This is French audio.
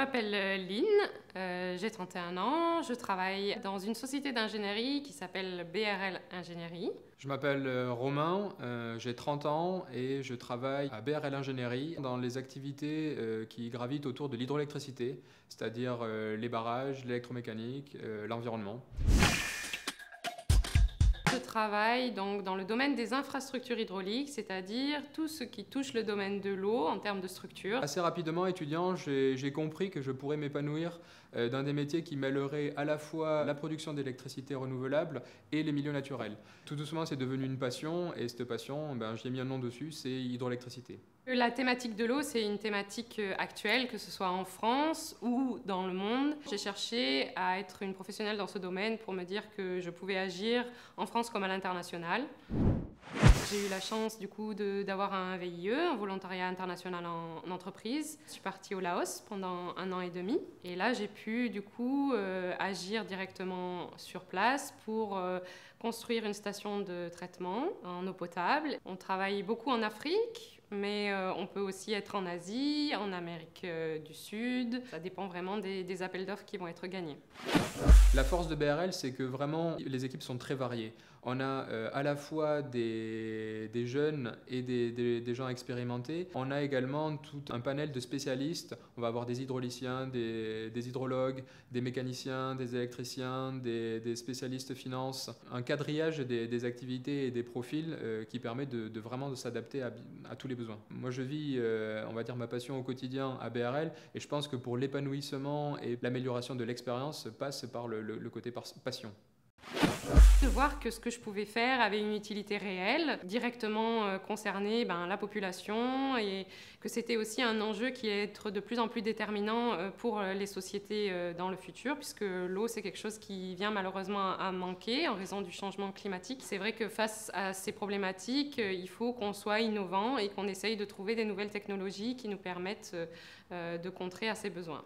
m'appelle Lynn, j'ai 31 ans, je travaille dans une société d'ingénierie qui s'appelle BRL Ingénierie. Je m'appelle Romain, j'ai 30 ans et je travaille à BRL Ingénierie dans les activités qui gravitent autour de l'hydroélectricité, c'est-à-dire les barrages, l'électromécanique, l'environnement. Je travaille donc dans le domaine des infrastructures hydrauliques, c'est-à-dire tout ce qui touche le domaine de l'eau en termes de structure. Assez rapidement, étudiant, j'ai compris que je pourrais m'épanouir dans des métiers qui mêleraient à la fois la production d'électricité renouvelable et les milieux naturels. Tout doucement, c'est devenu une passion et cette passion, j'y ai mis un nom dessus, c'est hydroélectricité. La thématique de l'eau, c'est une thématique actuelle, que ce soit en France ou dans le monde. J'ai cherché à être une professionnelle dans ce domaine pour me dire que je pouvais agir en France comme à l'international. J'ai eu la chance du coup d'avoir un VIE, un volontariat international en entreprise. Je suis partie au Laos pendant 1 an et demi et là j'ai pu du coup agir directement sur place pour construire une station de traitement en eau potable. On travaille beaucoup en Afrique, mais on peut aussi être en Asie, en Amérique du Sud. Ça dépend vraiment des appels d'offres qui vont être gagnés. La force de BRL, c'est que vraiment les équipes sont très variées. On a à la fois des jeunes et des gens expérimentés. On a également tout un panel de spécialistes. On va avoir des hydrauliciens, des hydrologues, des mécaniciens, des électriciens, des spécialistes finance. Un quadrillage des activités et des profils qui permet de vraiment de s'adapter à tous les besoins. Moi, je vis, on va dire, ma passion au quotidien à BRL et je pense que pour l'épanouissement et l'amélioration de l'expérience passe par le côté passion. De voir que ce que je pouvais faire avait une utilité réelle, directement concerner la population et que c'était aussi un enjeu qui allait être de plus en plus déterminant pour les sociétés dans le futur, puisque l'eau c'est quelque chose qui vient malheureusement à manquer en raison du changement climatique. C'est vrai que face à ces problématiques, il faut qu'on soit innovant et qu'on essaye de trouver des nouvelles technologies qui nous permettent de contrer à ces besoins.